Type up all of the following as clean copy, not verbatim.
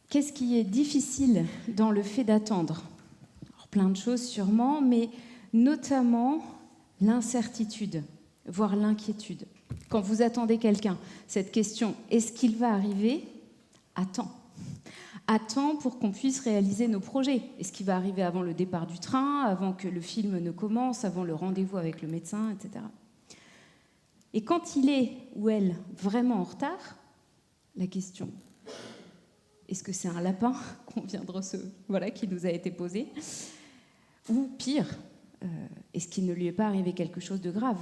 Qu'est-ce qui est difficile dans le fait d'attendre ? Alors, plein de choses sûrement, mais notamment l'incertitude, voire l'inquiétude. Quand vous attendez quelqu'un, cette question « est-ce qu'il va arriver ?» attend. Attend pour qu'on puisse réaliser nos projets. Est-ce qu'il va arriver avant le départ du train, avant que le film ne commence, avant le rendez-vous avec le médecin, etc. Et quand il est ou elle vraiment en retard, la question est-ce que c'est un lapin qu'on vient de recevoir, qui nous a été posé, ou pire, est-ce qu'il ne lui est pas arrivé quelque chose de grave ?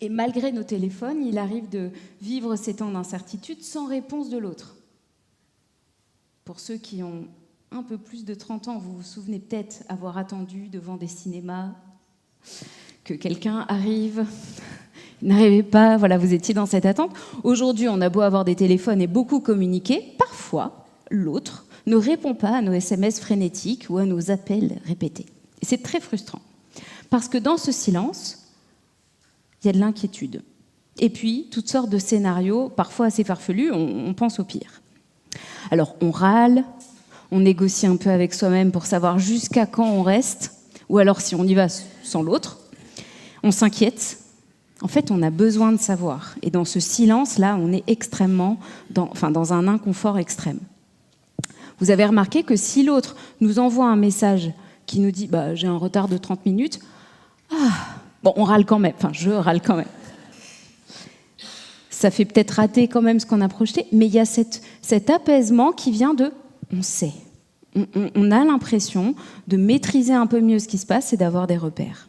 Et malgré nos téléphones, il arrive de vivre ces temps d'incertitude sans réponse de l'autre. Pour ceux qui ont un peu plus de 30 ans, vous vous souvenez peut-être avoir attendu devant des cinémas que quelqu'un arrive, n'arrivez pas, voilà, vous étiez dans cette attente. Aujourd'hui, on a beau avoir des téléphones et beaucoup communiquer, parfois, l'autre ne répond pas à nos SMS frénétiques ou à nos appels répétés. Et c'est très frustrant, parce que dans ce silence, il y a de l'inquiétude. Et puis, toutes sortes de scénarios, parfois assez farfelus, on pense au pire. Alors, on râle, on négocie un peu avec soi-même pour savoir jusqu'à quand on reste, ou alors si on y va sans l'autre, on s'inquiète. En fait, on a besoin de savoir. Et dans ce silence-là, on est extrêmement dans un inconfort extrême. Vous avez remarqué que si l'autre nous envoie un message qui nous dit « j'ai un retard de 30 minutes », on râle quand même. Enfin, je râle quand même. Ça fait peut-être rater quand même ce qu'on a projeté, mais il y a cet apaisement qui vient de « on sait ». On a l'impression de maîtriser un peu mieux ce qui se passe et d'avoir des repères.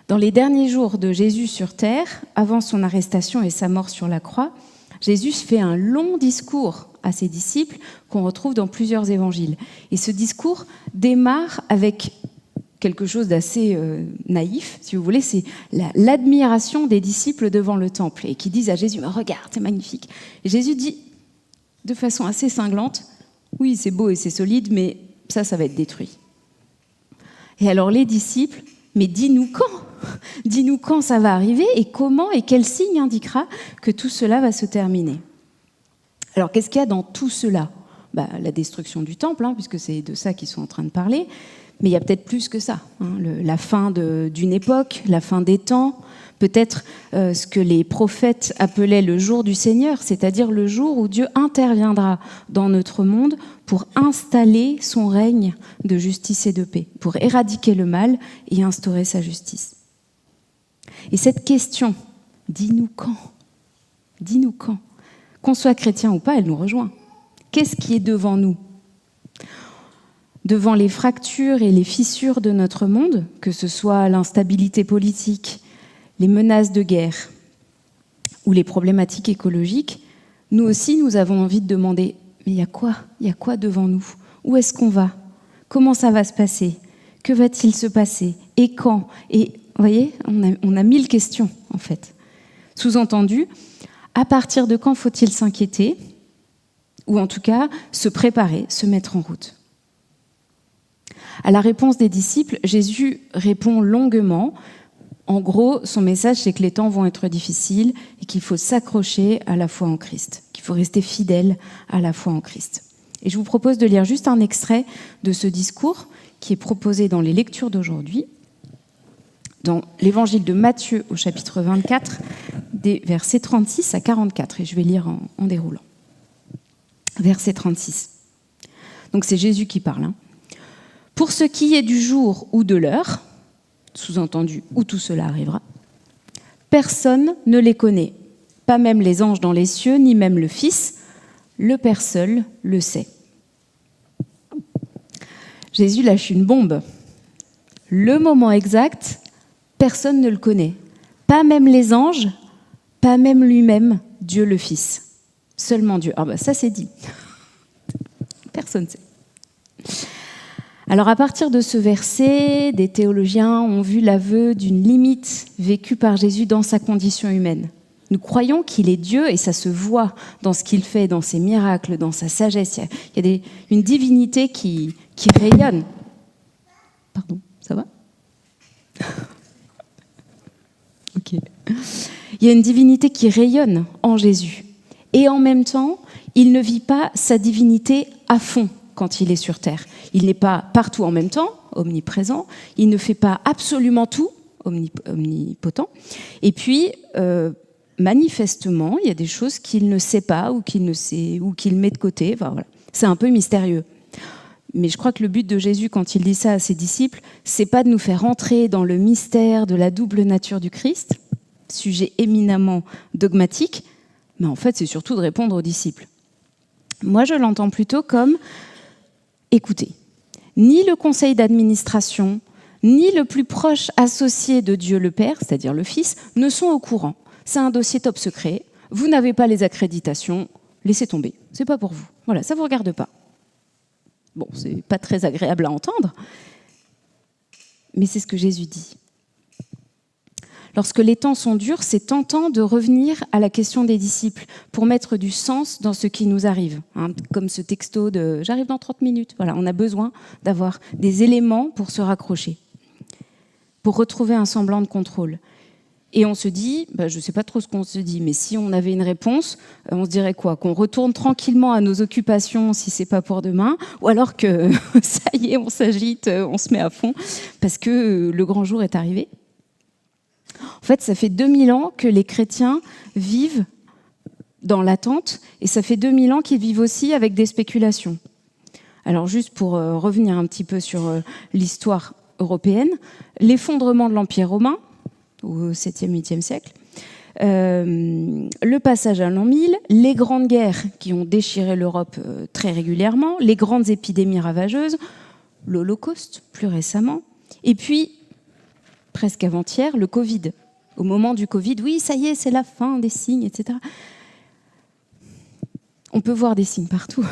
Dans les derniers jours de Jésus sur terre, avant son arrestation et sa mort sur la croix, Jésus fait un long discours à ses disciples qu'on retrouve dans plusieurs évangiles. Et ce discours démarre avec quelque chose d'assez naïf, si vous voulez, c'est l'admiration des disciples devant le temple et qui disent à Jésus « Regarde, c'est magnifique ». Et Jésus dit de façon assez cinglante « Oui, c'est beau et c'est solide, mais ça va être détruit ». Et alors les disciples « Mais dis-nous quand ? Dis-nous quand ça va arriver et comment et quel signe indiquera que tout cela va se terminer ?» Alors qu'est-ce qu'il y a dans tout cela ? La destruction du temple, puisque c'est de ça qu'ils sont en train de parler. Mais il y a peut-être plus que ça. La fin d'une époque, la fin des temps, peut-être ce que les prophètes appelaient le jour du Seigneur, c'est-à-dire le jour où Dieu interviendra dans notre monde pour installer son règne de justice et de paix, pour éradiquer le mal et instaurer sa justice. Et cette question, dis-nous quand ? Dis-nous quand ? Qu'on soit chrétien ou pas, elle nous rejoint. Qu'est-ce qui est devant nous ? Devant les fractures et les fissures de notre monde, que ce soit l'instabilité politique, les menaces de guerre ou les problématiques écologiques, nous aussi, nous avons envie de demander « Mais il y a quoi ? Il y a quoi devant nous ? Où est-ce qu'on va ? Comment ça va se passer ? Que va-t-il se passer ? Et quand ?» Et vous voyez, on a 1000 questions, en fait. Sous-entendu, à partir de quand faut-il s'inquiéter ? Ou en tout cas, se préparer, se mettre en route. À la réponse des disciples, Jésus répond longuement. En gros, son message, c'est que les temps vont être difficiles et qu'il faut s'accrocher à la foi en Christ, qu'il faut rester fidèle à la foi en Christ. Et je vous propose de lire juste un extrait de ce discours qui est proposé dans les lectures d'aujourd'hui, dans l'évangile de Matthieu au chapitre 24, des versets 36 à 44. Et je vais lire en déroulant. Verset 36. Donc c'est Jésus qui parle. Pour ce qui est du jour ou de l'heure, sous-entendu où tout cela arrivera, personne ne les connaît, pas même les anges dans les cieux, ni même le Fils, le Père seul le sait. Jésus lâche une bombe. Le moment exact, personne ne le connaît, pas même les anges, pas même lui-même, Dieu le Fils. Seulement Dieu. Ça c'est dit. Personne ne sait. Alors à partir de ce verset, des théologiens ont vu l'aveu d'une limite vécue par Jésus dans sa condition humaine. Nous croyons qu'il est Dieu et ça se voit dans ce qu'il fait, dans ses miracles, dans sa sagesse. Il y a une divinité qui rayonne. Pardon, ça va ? Ok. Il y a une divinité qui rayonne en Jésus. Et en même temps, il ne vit pas sa divinité à fond quand il est sur terre. Il n'est pas partout en même temps, omniprésent. Il ne fait pas absolument tout, omnipotent. Et puis, manifestement, il y a des choses qu'il ne sait pas ou qu'il met de côté. Enfin, voilà. C'est un peu mystérieux. Mais je crois que le but de Jésus, quand il dit ça à ses disciples, c'est pas de nous faire entrer dans le mystère de la double nature du Christ, sujet éminemment dogmatique, mais en fait, c'est surtout de répondre aux disciples. Moi, je l'entends plutôt comme, écoutez, ni le conseil d'administration, ni le plus proche associé de Dieu le Père, c'est-à-dire le Fils, ne sont au courant. C'est un dossier top secret, vous n'avez pas les accréditations, laissez tomber, c'est pas pour vous. Voilà, ça ne vous regarde pas. Bon, c'est pas très agréable à entendre, mais c'est ce que Jésus dit. Lorsque les temps sont durs, c'est tentant de revenir à la question des disciples pour mettre du sens dans ce qui nous arrive. Hein, comme ce texto de « j'arrive dans 30 minutes ». Voilà, on a besoin d'avoir des éléments pour se raccrocher, pour retrouver un semblant de contrôle. Et on se dit, je ne sais pas trop ce qu'on se dit, mais si on avait une réponse, on se dirait quoi? Qu'on retourne tranquillement à nos occupations si ce n'est pas pour demain, ou alors que ça y est, on s'agite, on se met à fond, parce que le grand jour est arrivé. En fait, ça fait 2000 ans que les chrétiens vivent dans l'attente, et ça fait 2000 ans qu'ils vivent aussi avec des spéculations. Alors juste pour revenir un petit peu sur l'histoire européenne, l'effondrement de l'Empire romain, au 7e, 8e siècle, le passage à l'an 1000, les grandes guerres qui ont déchiré l'Europe très régulièrement, les grandes épidémies ravageuses, l'Holocauste plus récemment, et puis, presque avant-hier, le Covid. Au moment du Covid, oui, ça y est, c'est la fin des signes, etc. On peut voir des signes partout.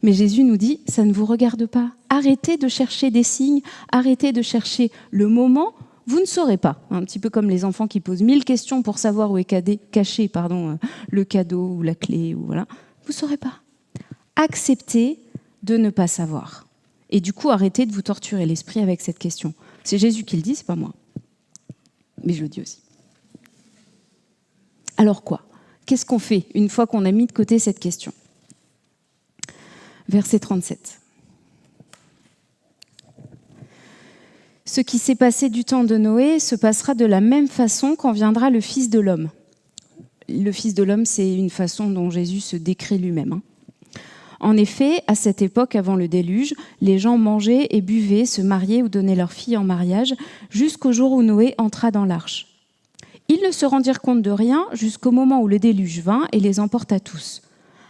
Mais Jésus nous dit, ça ne vous regarde pas. Arrêtez de chercher des signes, arrêtez de chercher le moment. Vous ne saurez pas, un petit peu comme les enfants qui posent 1000 questions pour savoir où est caché le cadeau ou la clé. Voilà. Vous ne saurez pas. Acceptez de ne pas savoir. Et du coup, arrêtez de vous torturer l'esprit avec cette question. C'est Jésus qui le dit, ce n'est pas moi. Mais je le dis aussi. Alors quoi? Qu'est-ce qu'on fait une fois qu'on a mis de côté cette question? Verset 37. Ce qui s'est passé du temps de Noé se passera de la même façon quand viendra le Fils de l'homme. Le Fils de l'homme, c'est une façon dont Jésus se décrit lui-même. En effet, à cette époque, avant le déluge, les gens mangeaient et buvaient, se mariaient ou donnaient leurs filles en mariage, jusqu'au jour où Noé entra dans l'arche. Ils ne se rendirent compte de rien jusqu'au moment où le déluge vint et les emporta tous.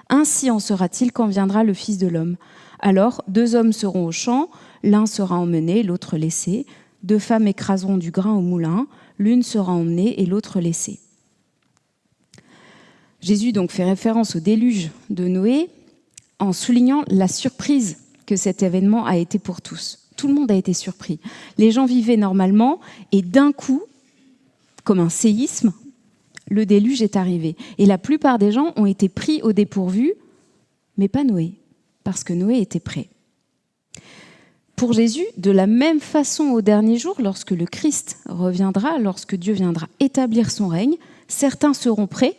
Ainsi en sera-t-il quand viendra le Fils de l'homme. Alors, 2 hommes seront au champ, l'un sera emmené, l'autre laissé. 2 femmes écraseront du grain au moulin, l'une sera emmenée et l'autre laissée. Jésus donc fait référence au déluge de Noé en soulignant la surprise que cet événement a été pour tous. Tout le monde a été surpris. Les gens vivaient normalement et d'un coup, comme un séisme, le déluge est arrivé. Et la plupart des gens ont été pris au dépourvu, mais pas Noé, parce que Noé était prêt. Pour Jésus, de la même façon au dernier jour, lorsque le Christ reviendra, lorsque Dieu viendra établir son règne, certains seront prêts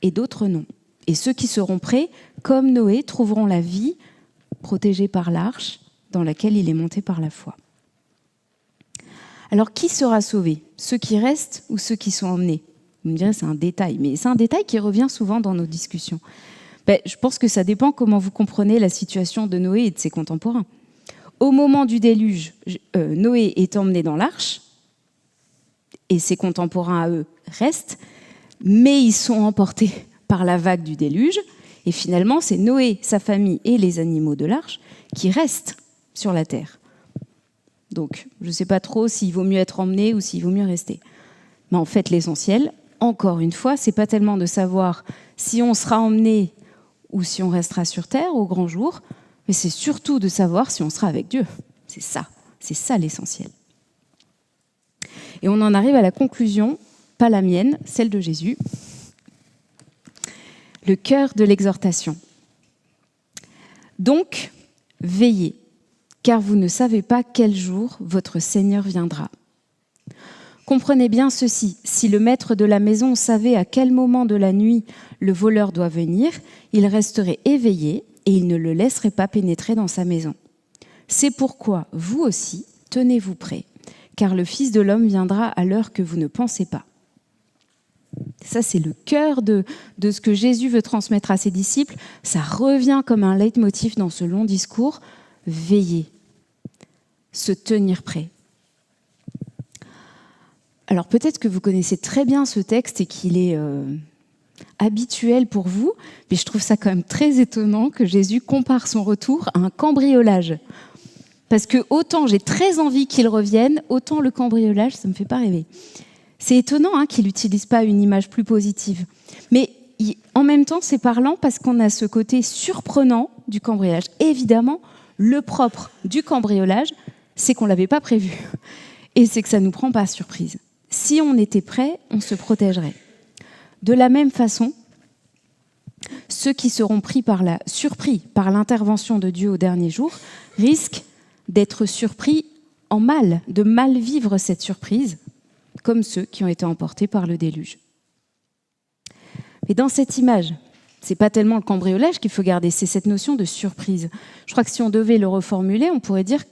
et d'autres non. Et ceux qui seront prêts, comme Noé, trouveront la vie protégée par l'arche dans laquelle il est monté par la foi. Alors, qui sera sauvé? Ceux qui restent ou ceux qui sont emmenés? Vous me direz, c'est un détail, mais c'est un détail qui revient souvent dans nos discussions. Je pense que ça dépend comment vous comprenez la situation de Noé et de ses contemporains. Au moment du déluge, Noé est emmené dans l'arche et ses contemporains à eux restent, mais ils sont emportés par la vague du déluge. Et finalement, c'est Noé, sa famille et les animaux de l'arche qui restent sur la terre. Donc, je ne sais pas trop s'il vaut mieux être emmené ou s'il vaut mieux rester. Mais en fait, l'essentiel, encore une fois, ce n'est pas tellement de savoir si on sera emmené ou si on restera sur terre au grand jour, mais c'est surtout de savoir si on sera avec Dieu. C'est ça l'essentiel. Et on en arrive à la conclusion, pas la mienne, celle de Jésus. Le cœur de l'exhortation. Donc, veillez, car vous ne savez pas quel jour votre Seigneur viendra. Comprenez bien ceci, si le maître de la maison savait à quel moment de la nuit le voleur doit venir, il resterait éveillé et il ne le laisserait pas pénétrer dans sa maison. C'est pourquoi, vous aussi, tenez-vous prêts, car le Fils de l'homme viendra à l'heure que vous ne pensez pas. Ça, c'est le cœur de ce que Jésus veut transmettre à ses disciples. Ça revient comme un leitmotiv dans ce long discours. Veiller, se tenir prêt. Alors peut-être que vous connaissez très bien ce texte et qu'il est habituel pour vous, mais je trouve ça quand même très étonnant que Jésus compare son retour à un cambriolage. Parce que autant j'ai très envie qu'il revienne, autant le cambriolage, ça ne me fait pas rêver. C'est étonnant qu'il n'utilise pas une image plus positive. Mais en même temps, c'est parlant parce qu'on a ce côté surprenant du cambriolage. Évidemment, le propre du cambriolage, c'est qu'on ne l'avait pas prévu. Et c'est que ça ne nous prend pas à surprise. Si on était prêt, on se protégerait. De la même façon, ceux qui seront surpris par l'intervention de Dieu au dernier jour risquent d'être surpris en mal, de mal vivre cette surprise, comme ceux qui ont été emportés par le déluge. Mais dans cette image, ce n'est pas tellement le cambriolage qu'il faut garder, c'est cette notion de surprise. Je crois que si on devait le reformuler, on pourrait dire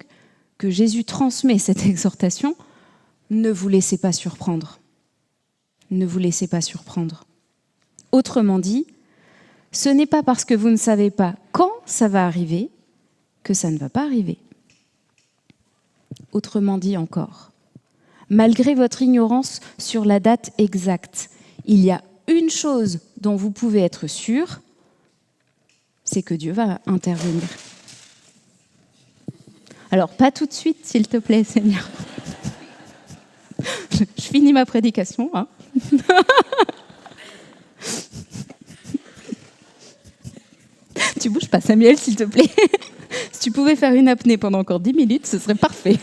que Jésus transmet cette exhortation « Ne vous laissez pas surprendre ». Ne vous laissez pas surprendre. Autrement dit, ce n'est pas parce que vous ne savez pas quand ça va arriver que ça ne va pas arriver. Autrement dit encore, malgré votre ignorance sur la date exacte, il y a une chose dont vous pouvez être sûr, c'est que Dieu va intervenir. Alors, pas tout de suite, s'il te plaît, Seigneur. Je finis ma prédication. Tu bouges pas, Samuel, s'il te plaît. Si tu pouvais faire une apnée pendant encore 10 minutes, ce serait parfait.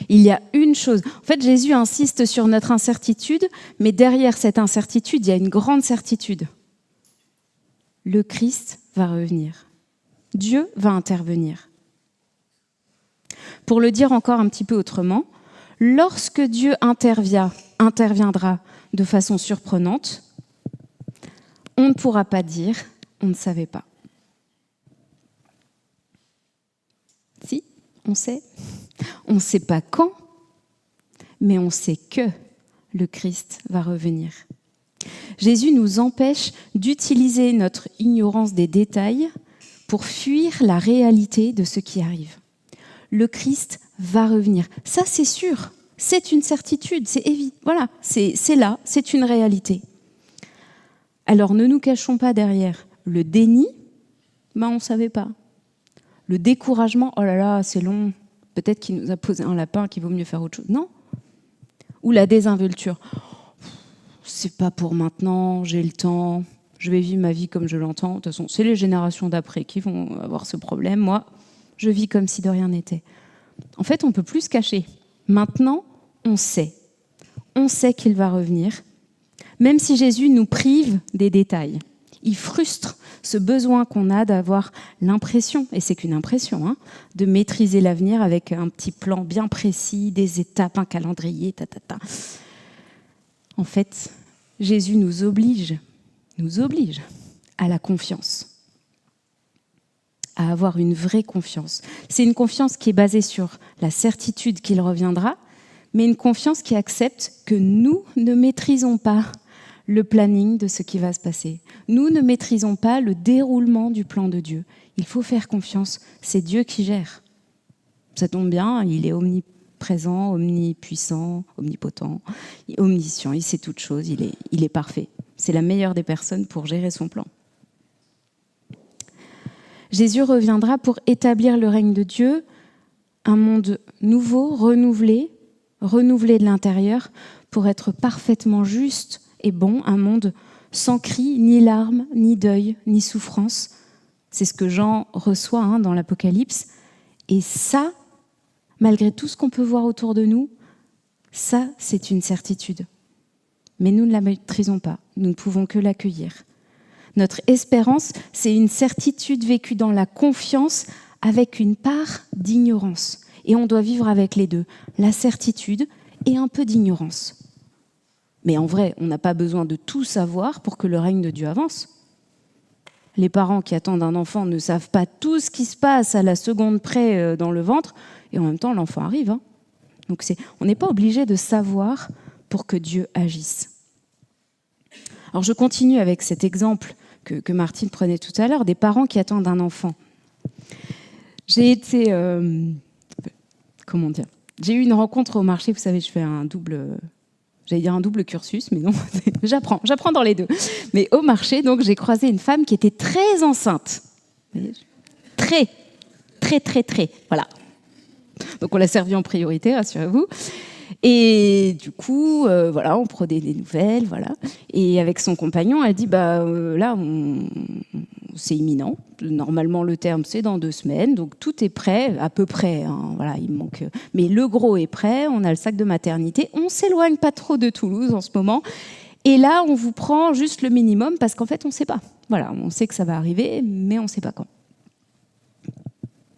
Il y a une chose. En fait, Jésus insiste sur notre incertitude, mais derrière cette incertitude, il y a une grande certitude. Le Christ va revenir. Dieu va intervenir. Pour le dire encore un petit peu autrement, lorsque Dieu interviendra de façon surprenante, on ne pourra pas dire « on ne savait pas ». Si, on sait. On ne sait pas quand, mais on sait que le Christ va revenir. Jésus nous empêche d'utiliser notre ignorance des détails pour fuir la réalité de ce qui arrive. Le Christ va revenir. Ça, c'est sûr. C'est une certitude. C'est évident. Voilà, c'est là. C'est une réalité. Alors, ne nous cachons pas derrière le déni. On ne savait pas. Le découragement. Oh là là, c'est long. Peut-être qu'il nous a posé un lapin, qu'il vaut mieux faire autre chose. Non. Ou la désinvolture. C'est pas pour maintenant, j'ai le temps, je vais vivre ma vie comme je l'entends. De toute façon, c'est les générations d'après qui vont avoir ce problème. Moi, je vis comme si de rien n'était. En fait, on ne peut plus se cacher. Maintenant, on sait. On sait qu'il va revenir. Même si Jésus nous prive des détails. Il frustre ce besoin qu'on a d'avoir l'impression, et c'est qu'une impression, de maîtriser l'avenir avec un petit plan bien précis, des étapes, un calendrier, En fait, Jésus nous oblige à la confiance, à avoir une vraie confiance. C'est une confiance qui est basée sur la certitude qu'il reviendra, mais une confiance qui accepte que nous ne maîtrisons pas le planning de ce qui va se passer. Nous ne maîtrisons pas le déroulement du plan de Dieu. Il faut faire confiance, c'est Dieu qui gère. Ça tombe bien, il est omniprésent, omnipuissant, omnipotent, omniscient, il sait toutes choses, il est parfait. C'est la meilleure des personnes pour gérer son plan. Jésus reviendra pour établir le règne de Dieu, un monde nouveau, renouvelé de l'intérieur, pour être parfaitement juste et bon, un monde sans cris, ni larmes, ni deuil, ni souffrance. C'est ce que Jean reçoit dans l'Apocalypse. Et ça, malgré tout ce qu'on peut voir autour de nous, ça, c'est une certitude. Mais nous ne la maîtrisons pas, nous ne pouvons que l'accueillir. Notre espérance, c'est une certitude vécue dans la confiance avec une part d'ignorance. Et on doit vivre avec les deux, la certitude et un peu d'ignorance. Mais en vrai, on n'a pas besoin de tout savoir pour que le règne de Dieu avance. Les parents qui attendent un enfant ne savent pas tout ce qui se passe à la seconde près dans le ventre, et en même temps, l'enfant arrive. Donc on n'est pas obligé de savoir pour que Dieu agisse. Alors je continue avec cet exemple que Martine prenait tout à l'heure, des parents qui attendent un enfant. J'ai été... comment dire ? J'ai eu une rencontre au marché, vous savez, je fais un double... J'allais dire un double cursus, mais non, j'apprends dans les deux. Mais au marché, donc, j'ai croisé une femme qui était très enceinte. Très, voilà. Donc on l'a servi en priorité, rassurez-vous. Et du coup, voilà, on prenait des nouvelles, voilà. Et avec son compagnon, elle dit, là, c'est imminent. Normalement, le terme, c'est dans 2 semaines. Donc tout est prêt, à peu près. Voilà, il manque. Mais le gros est prêt. On a le sac de maternité. On s'éloigne pas trop de Toulouse en ce moment. Et là, on vous prend juste le minimum parce qu'en fait, on ne sait pas. Voilà, on sait que ça va arriver, mais on ne sait pas quand.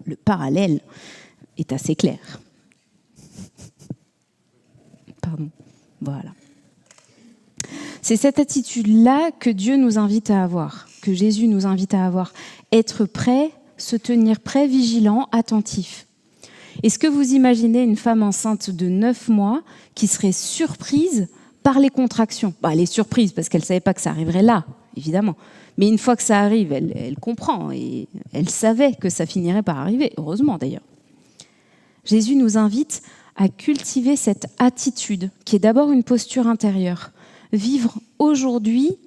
Le parallèle est assez clair. Pardon. Voilà. C'est cette attitude-là que Dieu nous invite à avoir, que Jésus nous invite à avoir. Être prêt, se tenir prêt, vigilant, attentif. Est-ce que vous imaginez une femme enceinte de 9 mois qui serait surprise par les contractions ? Elle est surprise parce qu'elle ne savait pas que ça arriverait là, évidemment. Mais une fois que ça arrive, elle comprend et elle savait que ça finirait par arriver, heureusement d'ailleurs. Jésus nous invite à cultiver cette attitude qui est d'abord une posture intérieure. Vivre aujourd'hui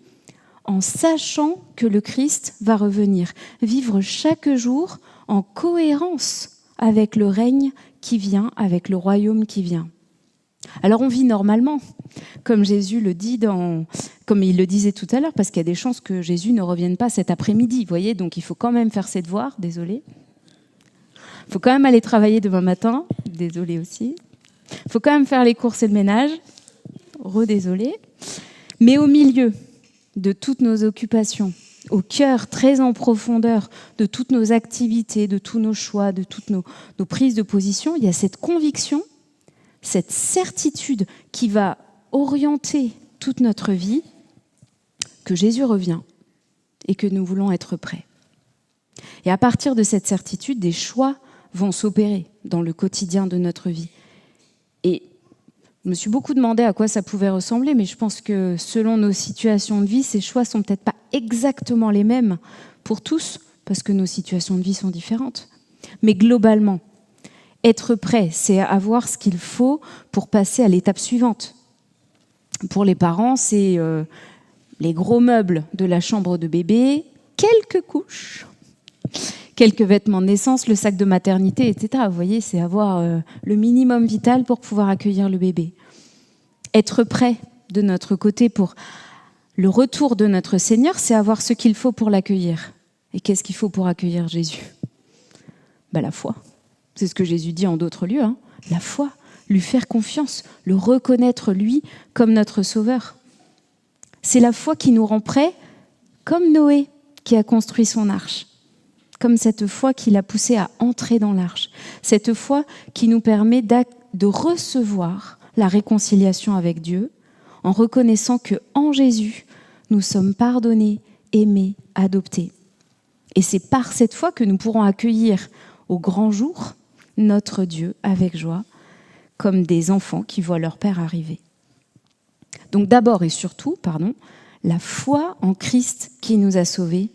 en sachant que le Christ va revenir. Vivre chaque jour en cohérence avec le règne qui vient, avec le royaume qui vient. Alors on vit normalement, comme Jésus le dit, comme il le disait tout à l'heure, parce qu'il y a des chances que Jésus ne revienne pas cet après-midi. Vous voyez, donc il faut quand même faire ses devoirs, désolé. Il faut quand même aller travailler demain matin, désolé aussi. Il faut quand même faire les courses et le ménage, redésolé. Mais au milieu de toutes nos occupations, au cœur, très en profondeur de toutes nos activités, de tous nos choix, de toutes nos prises de position, il y a cette conviction, cette certitude qui va orienter toute notre vie, que Jésus revient et que nous voulons être prêts. Et à partir de cette certitude, des choix vont s'opérer dans le quotidien de notre vie. Et je me suis beaucoup demandé à quoi ça pouvait ressembler, mais je pense que selon nos situations de vie, ces choix ne sont peut-être pas exactement les mêmes pour tous, parce que nos situations de vie sont différentes. Mais globalement, être prêt, c'est avoir ce qu'il faut pour passer à l'étape suivante. Pour les parents, c'est les gros meubles de la chambre de bébé, quelques couches, quelques vêtements de naissance, le sac de maternité, etc. Vous voyez, c'est avoir le minimum vital pour pouvoir accueillir le bébé. Être prêt de notre côté pour le retour de notre Seigneur, c'est avoir ce qu'il faut pour l'accueillir. Et qu'est-ce qu'il faut pour accueillir Jésus ? La foi. C'est ce que Jésus dit en d'autres lieux. La foi, lui faire confiance, le reconnaître lui comme notre Sauveur. C'est la foi qui nous rend prêts, comme Noé qui a construit son arche. Comme cette foi qui l'a poussé à entrer dans l'arche. Cette foi qui nous permet de recevoir la réconciliation avec Dieu en reconnaissant qu'en Jésus, nous sommes pardonnés, aimés, adoptés. Et c'est par cette foi que nous pourrons accueillir au grand jour notre Dieu avec joie, comme des enfants qui voient leur Père arriver. Donc d'abord et surtout, la foi en Christ qui nous a sauvés,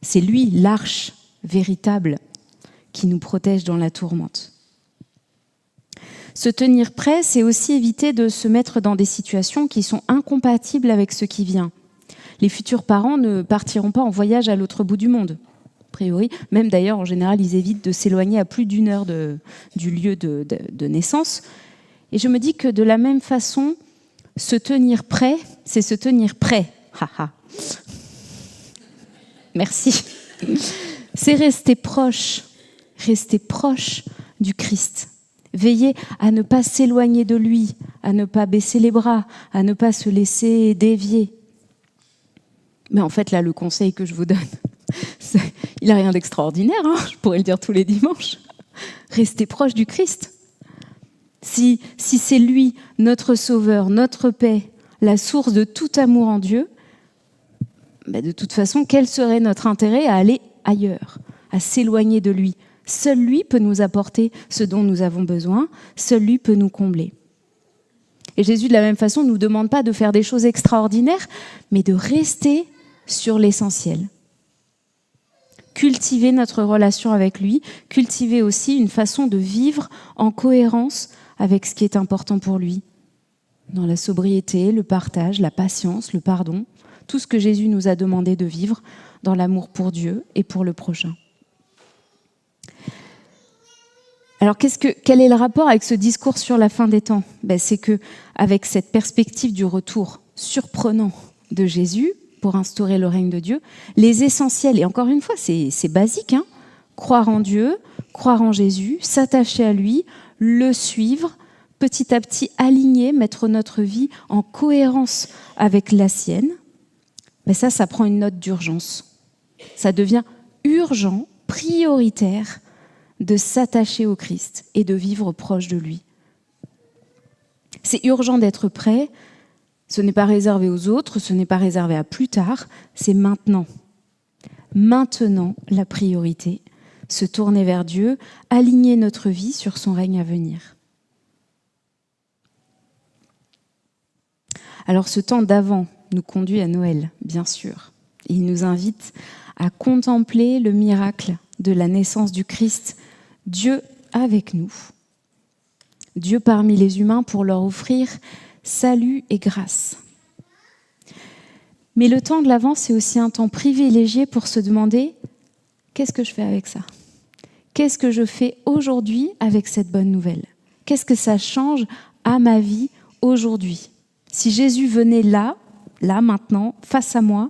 c'est lui l'arche véritable qui nous protège dans la tourmente. Se tenir prêt, c'est aussi éviter de se mettre dans des situations qui sont incompatibles avec ce qui vient. Les futurs parents ne partiront pas en voyage à l'autre bout du monde, a priori. Même d'ailleurs, en général, ils évitent de s'éloigner à plus d'1 heure du lieu de naissance. Et je me dis que de la même façon, se tenir prêt, c'est se tenir prêt. Merci. C'est rester proche du Christ. Veiller à ne pas s'éloigner de lui, à ne pas baisser les bras, à ne pas se laisser dévier. Mais en fait, là, le conseil que je vous donne, Il n'a rien d'extraordinaire, hein, je pourrais le dire tous les dimanches. Restez proche du Christ. Si c'est lui, notre Sauveur, notre paix, la source de tout amour en Dieu, de toute façon, quel serait notre intérêt à aller ailleurs, à s'éloigner de lui ? Seul lui peut nous apporter ce dont nous avons besoin, seul lui peut nous combler. Et Jésus, de la même façon, ne nous demande pas de faire des choses extraordinaires, mais de rester sur l'essentiel. Cultiver notre relation avec lui, cultiver aussi une façon de vivre en cohérence avec ce qui est important pour lui, dans la sobriété, le partage, la patience, le pardon, tout ce que Jésus nous a demandé de vivre dans l'amour pour Dieu et pour le prochain. Alors, quel est le rapport avec ce discours sur la fin des temps ? C'est qu'avec cette perspective du retour surprenant de Jésus pour instaurer le règne de Dieu, les essentiels, et encore une fois, c'est basique, hein, croire en Dieu, croire en Jésus, s'attacher à lui, le suivre, petit à petit aligner, mettre notre vie en cohérence avec la sienne, ça prend une note d'urgence. Ça devient urgent, prioritaire, de s'attacher au Christ et de vivre proche de lui. C'est urgent d'être prêt, ce n'est pas réservé aux autres, ce n'est pas réservé à plus tard, c'est maintenant. Maintenant, la priorité, se tourner vers Dieu, aligner notre vie sur son règne à venir. Alors ce temps d'avant nous conduit à Noël, bien sûr. Il nous invite à contempler le miracle de la naissance du Christ, Dieu avec nous, Dieu parmi les humains pour leur offrir salut et grâce. Mais le temps de l'Avent, c'est aussi un temps privilégié pour se demander « Qu'est-ce que je fais avec ça ? Qu'est-ce que je fais aujourd'hui avec cette bonne nouvelle ? Qu'est-ce que ça change à ma vie aujourd'hui ? Si Jésus venait là, maintenant, face à moi,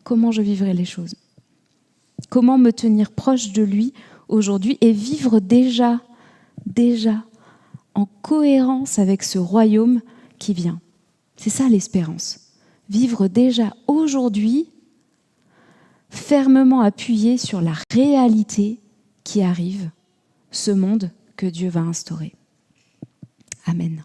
comment je vivrais les choses ? Comment me tenir proche de lui aujourd'hui et vivre déjà en cohérence avec ce royaume qui vient. C'est ça l'espérance. Vivre déjà aujourd'hui, fermement appuyé sur la réalité qui arrive, ce monde que Dieu va instaurer. Amen.